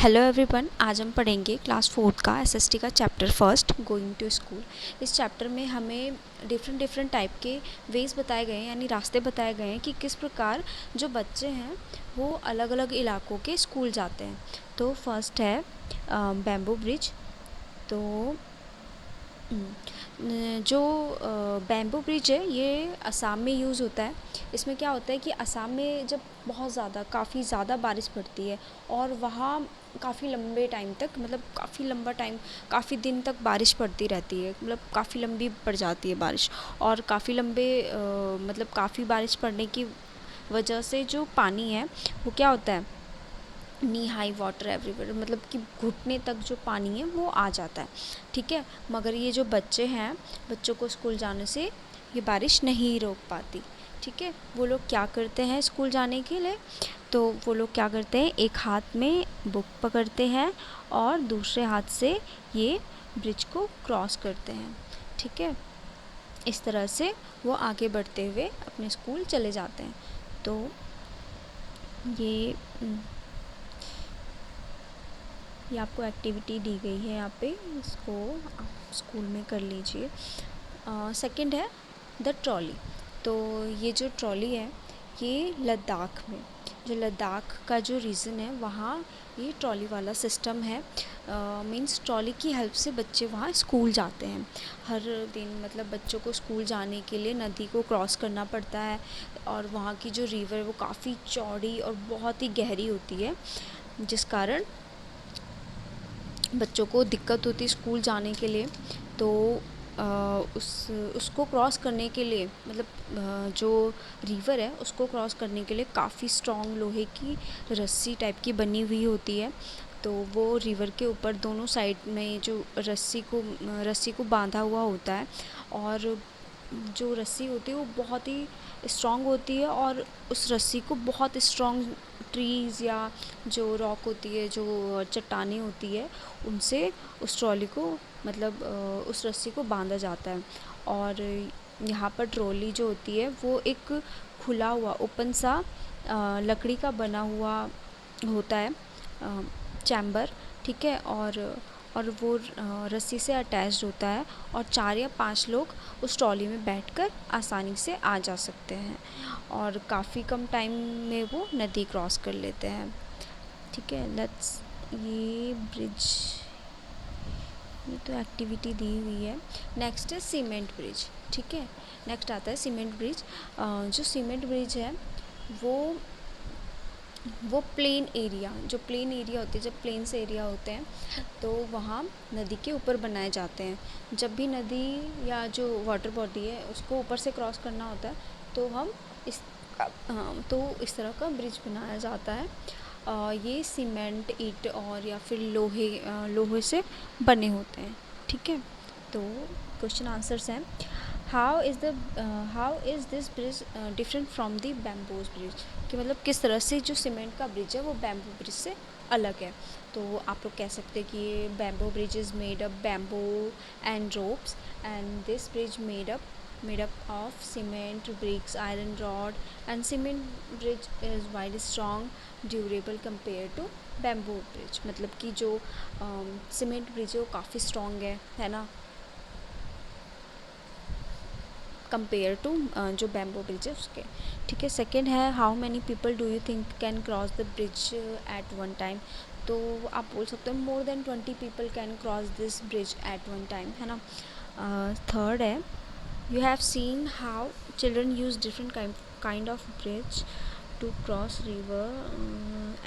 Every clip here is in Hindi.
हेलो एवरीवन, आज हम पढ़ेंगे क्लास 4 का एसएसटी का chapter first going to school. इस चैप्टर में हमें डिफरेंट टाइप के वेज़ बताए गए हैं, यानी रास्ते बताए गए हैं कि किस प्रकार जो बच्चे हैं वो अलग अलग इलाकों के स्कूल जाते हैं। तो फर्स्ट है बैम्बू ब्रिज। तो जो बैम्बू ब्रिज है ये असम में यूज़ होता है। इसमें क्या होता है कि असम में जब काफ़ी ज़्यादा बारिश पड़ती है और वहाँ काफ़ी लंबे टाइम तक, मतलब काफ़ी लंबा टाइम, काफ़ी दिन तक बारिश पड़ती रहती है, मतलब काफ़ी लंबी पड़ जाती है बारिश। और काफ़ी मतलब काफ़ी बारिश पड़ने की वजह से जो पानी है वो क्या होता है, नी हाई वाटर एवरीवेयर, मतलब कि घुटने तक जो पानी है वो आ जाता है। ठीक है, मगर ये जो बच्चे हैं, बच्चों को स्कूल जाने से ये बारिश नहीं रोक पाती। ठीक है, वो लोग क्या करते हैं स्कूल जाने के लिए, तो वो लोग क्या करते हैं, एक हाथ में बुक पकड़ते हैं और दूसरे हाथ से ये ब्रिज को क्रॉस करते हैं। ठीक है, इस तरह से वो आगे बढ़ते हुए अपने स्कूल चले जाते हैं। तो ये आपको एक्टिविटी दी गई है यहाँ पे, इसको आप स्कूल में कर लीजिए। सेकंड है द ट्रॉली। तो ये जो ट्रॉली है ये लद्दाख में, जो लद्दाख का जो रीजन है वहाँ ये ट्रॉली वाला सिस्टम है। मींस ट्रॉली की हेल्प से बच्चे वहाँ स्कूल जाते हैं हर दिन। मतलब बच्चों को स्कूल जाने के लिए नदी को क्रॉस करना पड़ता है और वहाँ की जो रिवर वो काफ़ी चौड़ी और बहुत ही गहरी होती है, जिस कारण बच्चों को दिक्कत होती है स्कूल जाने के लिए। तो उसको क्रॉस करने के लिए, मतलब जो रिवर है उसको क्रॉस करने के लिए काफ़ी स्ट्रॉन्ग लोहे की रस्सी टाइप की बनी हुई होती है। तो वो रिवर के ऊपर दोनों साइड में जो रस्सी को बांधा हुआ होता है, और जो रस्सी होती है वो बहुत ही स्ट्रॉन्ग होती है, और उस रस्सी को बहुत स्ट्रॉन्ग ट्रीज़ या जो रॉक होती है, जो चट्टानें होती है, उनसे उस ट्रॉली को, मतलब उस रस्सी को बांधा जाता है। और यहाँ पर ट्रॉली जो होती है वो एक खुला हुआ ओपन सा लकड़ी का बना हुआ होता है चैम्बर। ठीक है, और वो रस्सी से अटैच्ड होता है, और 4 या 5 लोग उस ट्रॉली में बैठकर आसानी से आ जा सकते हैं, और काफ़ी कम टाइम में वो नदी क्रॉस कर लेते हैं। ठीक है, लेट्स, ये ब्रिज, ये तो एक्टिविटी दी हुई है। नेक्स्ट है सीमेंट ब्रिज। ठीक है, नेक्स्ट आता है सीमेंट ब्रिज। जो सीमेंट ब्रिज है वो प्लेन एरिया, जो प्लेन एरिया होते हैं, जब प्लेन्स एरिया होते हैं तो वहाँ नदी के ऊपर बनाए जाते हैं। जब भी नदी या जो वाटर बॉडी है उसको ऊपर से क्रॉस करना होता है तो हम इस तो इस तरह का ब्रिज बनाया जाता है। ये सीमेंट, ईंट और या फिर लोहे से बने होते हैं। ठीक है, तो क्वेश्चन आंसर्स हैं, how is this bridge different from the bamboos bridge, कि मतलब किस तरह से जो सीमेंट का ब्रिज है वो बैम्बू ब्रिज से अलग है। तो आप लोग कह सकते हैं कि ये bamboo bridge is made up bamboo and ropes, and this bridge made up of cement, bricks, iron rod, and cement bridge is wide strong durable compare to bamboo bridge. मतलब कि जो सीमेंट ब्रिज है वो काफ़ी स्ट्रॉन्ग है ना, कंपेयर टू जो बैम्बू ब्रिज है उसके। ठीक है, सेकेंड है, how many people do you think can cross the bridge at one time. तो आप बोल सकते हो more than 20 people can cross this bridge at one time, है ना। थर्ड है, you have seen how children use different kind of bridge to cross river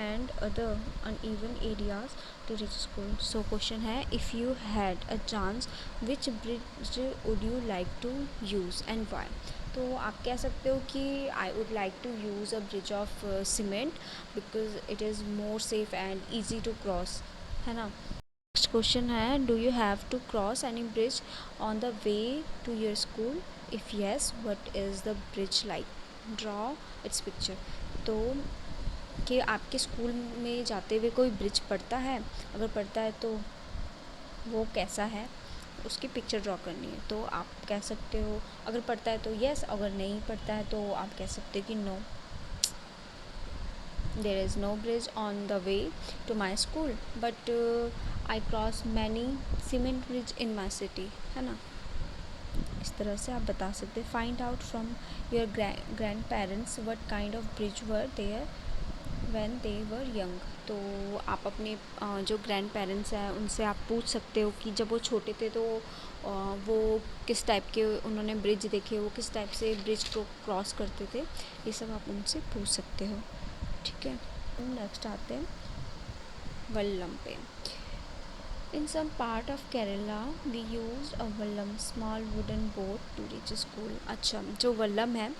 and other uneven areas to reach school. So question है, if you had a chance which bridge would you like to use and why। तो आप कह सकते हो कि I would like to use a bridge of cement because it is more safe and easy to cross, है ना। नेक्स्ट क्वेश्चन है, do you have to cross any bridge on the way to your school, if yes what is the bridge like, draw its picture. तो कि आपके स्कूल में जाते हुए कोई ब्रिज पड़ता है, अगर पड़ता है तो वो कैसा है, उसकी पिक्चर ड्रॉ करनी है। तो आप कह सकते हो अगर पड़ता है तो येस, अगर नहीं पड़ता है तो आप कह सकते हो कि no. There is no bridge on the way to my school but I cross many cement bridge in my city, है ना। इस तरह से आप बता सकते हैं। Find out from your grandparents what kind of bridge were there when they were young. तो आप अपने जो ग्रैंड पेरेंट्स हैं उनसे आप पूछ सकते हो कि जब वो छोटे थे तो वो किस टाइप के उन्होंने ब्रिज देखे, वो किस टाइप से ब्रिज को क्रॉस करते थे, ये सब आप उनसे पूछ सकते हो, ठीक है। नेक्स्ट आते हैं वल्लम पे। In some part of Kerala, we used a vallam, small wooden boat to reach school. अच्छा, जो वल्लम है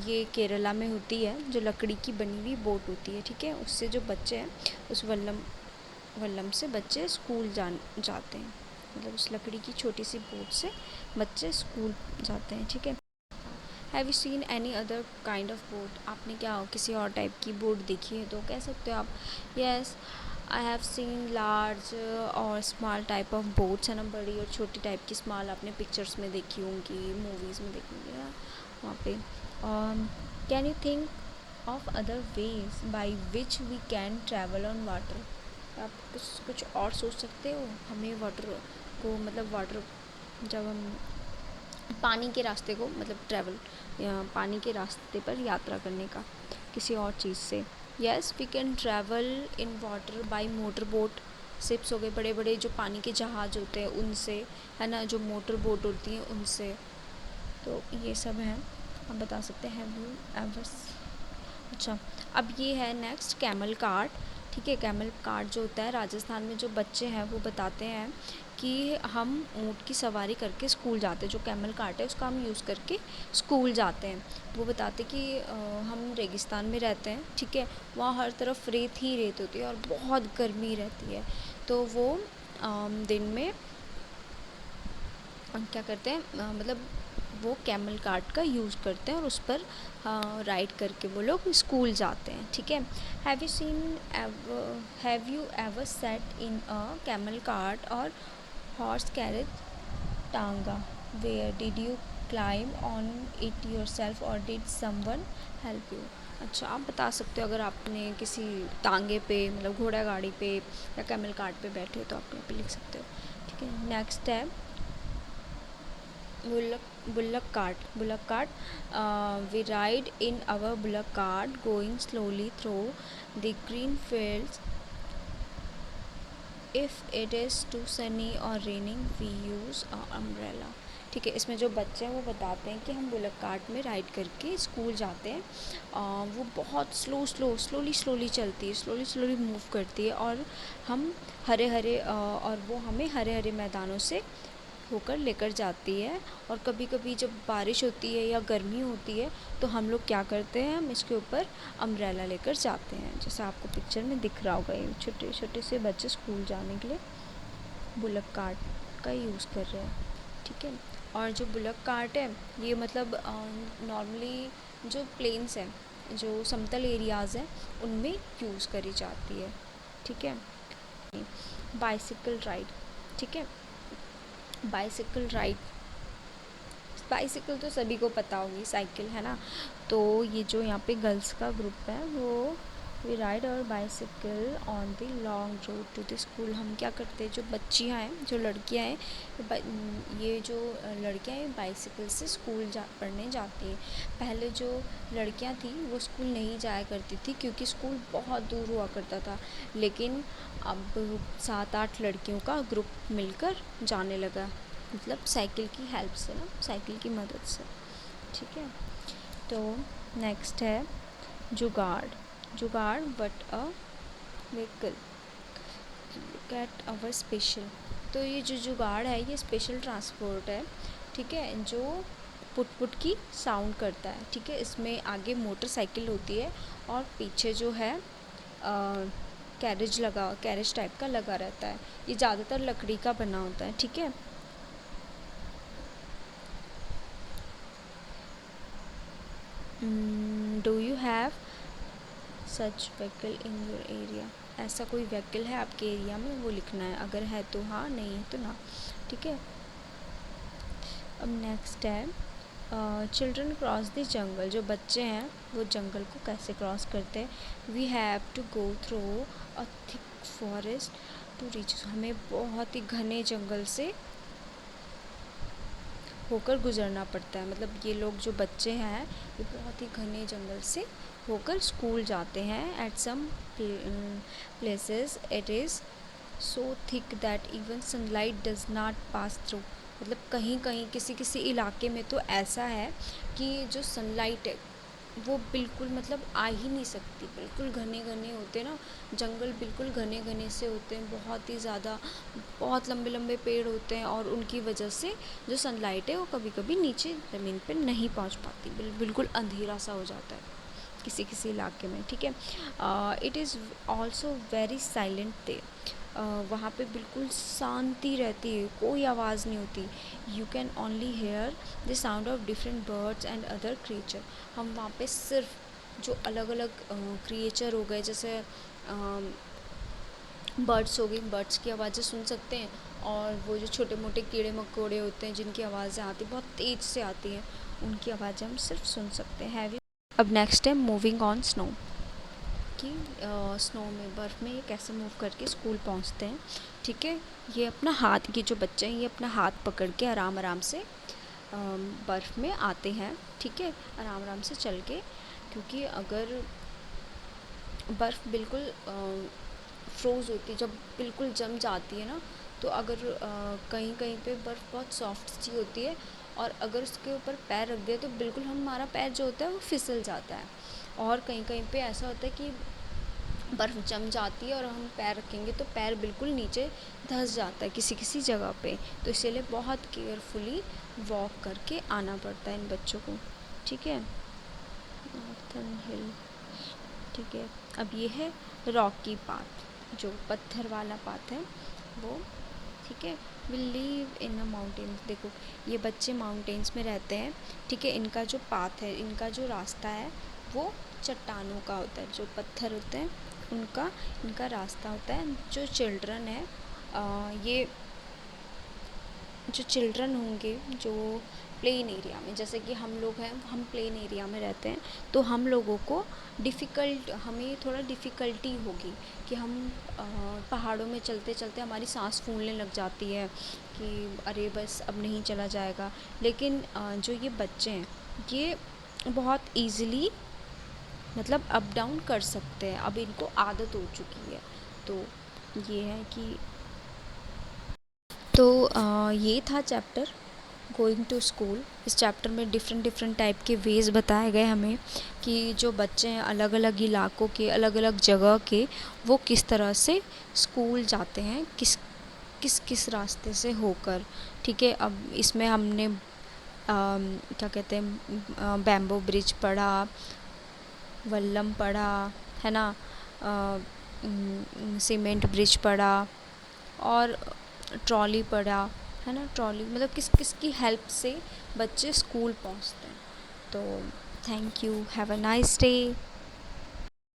ये केरला में होती है, जो लकड़ी की बनी हुई बोट होती है, ठीक है। उससे जो बच्चे हैं उस वल्लम से बच्चे स्कूल जाते हैं, मतलब उस लकड़ी की छोटी सी बोट से बच्चे स्कूल जाते हैं, ठीक है। Have you seen any other kind of boat. आपने क्या किसी और टाइप की बोट देखी है तो कह सकते हो आप yes I have seen large और स्मॉल टाइप ऑफ बोट्स, है ना। बड़ी और छोटी टाइप की स्मॉल आपने पिक्चर्स में देखी होंगी, मूवीज़ में देखी होंगी ना वहाँ पे। Can you think of other ways by which we can travel on water. आप कुछ और सोच सकते हो हमें वाटर को, मतलब वाटर जब हम पानी के रास्ते को, मतलब ट्रैवल पानी के रास्ते पर यात्रा करने का किसी और चीज़ से। Yes we can travel in water by motor boat. Ships हो गए, बड़े बड़े जो पानी के जहाज़ होते हैं उनसे, है ना, जो मोटर बोट होती हैं उनसे। तो ये सब हैं, आप बता सकते हैं हैव यू एवर। अच्छा, अब ये है नेक्स्ट कैमल कार्ट, ठीक है। कैमल कार्ट जो होता है राजस्थान में जो बच्चे हैं वो बताते हैं कि हम ऊँट की सवारी करके स्कूल जाते हैं। जो कैमल कार्ट है उसका हम यूज़ करके स्कूल जाते हैं। वो बताते कि हम रेगिस्तान में रहते हैं, ठीक है। वहाँ हर तरफ रेत ही रेत होती है और बहुत गर्मी रहती है। तो वो दिन में क्या करते हैं, मतलब वो कैमल कार्ट का यूज़ करते हैं और उस पर राइड करके वो लोग स्कूल जाते हैं, ठीक है। Have you ever set in a camel cart or horse carriage tonga. Where did you climb on it yourself or did someone help you. अच्छा, आप बता सकते हो अगर आपने किसी टांगे पे, मतलब घोड़ा गाड़ी पे या कैमल कार्ट पे बैठे हो तो आप यहाँ पे लिख सकते हो, ठीक है। नेक्स्ट है bullock cart. We ride in our bullock cart going slowly through the green fields. If it is too sunny or raining we use an umbrella, ठीक है। इसमें जो बच्चे हैं वो बताते हैं कि हम बुलक कार्ट में राइड करके स्कूल जाते हैं। वो बहुत स्लोली चलती है, स्लोली मूव करती है और हम हरे हरे और वो हमें हरे हरे मैदानों से होकर लेकर जाती है। और कभी कभी जब बारिश होती है या गर्मी होती है तो हम लोग क्या करते हैं, हम इसके ऊपर अम्ब्रेला लेकर जाते हैं। जैसा आपको पिक्चर में दिख रहा होगा, ये छोटे छोटे से बच्चे स्कूल जाने के लिए बुलक कार्ट का यूज़ कर रहे हैं, ठीक है। और जो बुलक कार्ट है ये मतलब नॉर्मली जो प्लेन्स हैं, जो समतल एरियाज़ हैं उनमें यूज़ करी जाती है, ठीक है। बाइसिकल राइड, ठीक है। बाइसिकल तो सभी को पता होगी, साइकिल, है ना। तो ये जो यहाँ पे गर्ल्स का ग्रुप है वो we ride or bicycle on the long road to the school. हम क्या करते हैं, जो बच्चियाँ हैं, जो लड़कियाँ हैं, ये जो लड़कियाँ हैं बाइसिकल से स्कूल पढ़ने जाती हैं। पहले जो लड़कियाँ थी वो स्कूल नहीं जाया करती थी क्योंकि स्कूल बहुत दूर हुआ करता था, लेकिन अब 7-8 लड़कियों का ग्रुप मिलकर जाने लगा, मतलब साइकिल की हेल्प से ना, साइकिल की मदद से, ठीक है। तो नेक्स्ट है जुगाड़ but a vehicle. Look at our special. तो ये जो जुगाड़ है ये स्पेशल ट्रांसपोर्ट है, ठीक है, जो पुट की साउंड करता है, ठीक है। इसमें आगे मोटरसाइकिल होती है और पीछे जो है कैरेज टाइप का लगा रहता है। ये ज़्यादातर लकड़ी का बना होता है, ठीक है। Do you have such vehicle in your area. ऐसा कोई व्हीकल है आपके एरिया में, वो लिखना है, अगर है तो हाँ, नहीं है तो ना, ठीक है। अब नेक्स्ट है चिल्ड्रन क्रॉस द जंगल, जो बच्चे हैं वो जंगल को कैसे क्रॉस करते हैं। We have to go through a thick forest to reach, हमें बहुत ही घने जंगल से होकर गुजरना पड़ता है। मतलब ये लोग जो बच्चे हैं ये बहुत ही घने जंगल से होकर स्कूल जाते हैं। At some places it is so thick that even sunlight does not pass through, मतलब कहीं कहीं किसी किसी इलाके में तो ऐसा है कि जो सनलाइट है वो बिल्कुल मतलब आ ही नहीं सकती। बिल्कुल घने घने होते हैं ना जंगल, बिल्कुल घने घने से होते हैं, बहुत ही ज़्यादा, बहुत लंबे लंबे पेड़ होते हैं और उनकी वजह से जो सनलाइट है वो कभी कभी नीचे ज़मीन पे नहीं पहुंच पाती। बिल्कुल अंधेरा सा हो जाता है किसी किसी इलाके में, ठीक है। It is also very silent day, वहाँ पे बिल्कुल शांति रहती है, कोई आवाज़ नहीं होती। You can only hear the sound of different birds and other creature, हम वहाँ पे सिर्फ जो अलग अलग क्रिएचर हो गए, जैसे बर्ड्स हो गई, बर्ड्स की आवाज़ें सुन सकते हैं, और वो जो छोटे मोटे कीड़े मकोड़े होते हैं जिनकी आवाज़ें आती बहुत तेज़ से आती हैं, उनकी आवाज़ें हम सिर्फ सुन सकते हैं। अब नेक्स्ट है मूविंग ऑन स्नो, कि स्नो में, बर्फ़ में ये कैसे मूव करके स्कूल पहुंचते हैं, ठीक है। ये अपना हाथ, ये जो बच्चे हैं ये अपना हाथ पकड़ के आराम आराम से बर्फ़ में आते हैं, ठीक है, आराम आराम से चल के, क्योंकि अगर बर्फ़ बिल्कुल फ्रोज़ होती है, जब बिल्कुल जम जाती है ना, तो अगर कहीं कहीं पे बर्फ़ बहुत सॉफ्ट सी होती है और अगर उसके ऊपर पैर रख दिया तो बिल्कुल हमारा पैर जो होता है वो फिसल जाता है। और कहीं कहीं पे ऐसा होता है कि बर्फ़ जम जाती है और हम पैर रखेंगे तो पैर बिल्कुल नीचे धंस जाता है किसी किसी जगह पे, तो इसीलिए बहुत केयरफुली वॉक करके आना पड़ता है इन बच्चों को, ठीक है। नॉर्थन हिल, ठीक है। अब ये है रॉकी पाथ, जो पत्थर वाला पाथ है वो, ठीक है। Will live in a mountains, देखो ये बच्चे माउंटेन्स में रहते हैं, ठीक है। इनका जो पाथ है, इनका जो रास्ता है वो चट्टानों का होता है, जो पत्थर होते हैं उनका इनका रास्ता होता है। जो चिल्ड्रन है ये जो चिल्ड्रन होंगे जो प्लेन एरिया में, जैसे कि हम लोग हैं, हम प्लेन एरिया में रहते हैं, तो हम लोगों को हमें थोड़ा डिफ़िकल्टी होगी कि हम पहाड़ों में चलते चलते हमारी सांस फूलने लग जाती है कि अरे बस अब नहीं चला जाएगा। लेकिन जो ये बच्चे हैं ये बहुत ईज़िली मतलब अप डाउन कर सकते हैं, अब इनको आदत हो चुकी है। तो ये है कि ये था चैप्टर गोइंग टू स्कूल। इस चैप्टर में डिफरेंट डिफरेंट टाइप के वेज़ बताए गए हमें कि जो बच्चे हैं अलग अलग इलाकों के, अलग अलग जगह के, वो किस तरह से स्कूल जाते हैं, किस किस किस रास्ते से होकर, ठीक है। अब इसमें हमने क्या कहते हैं बैम्बो ब्रिज पढ़ा, वल्लम पढ़ा, है ना, सीमेंट ब्रिज पढ़ा, और ट्रॉली पढ़ा, है ना। ट्रॉली मतलब किस किस की हेल्प से बच्चे स्कूल पहुंचते हैं। तो thank you, have a nice day.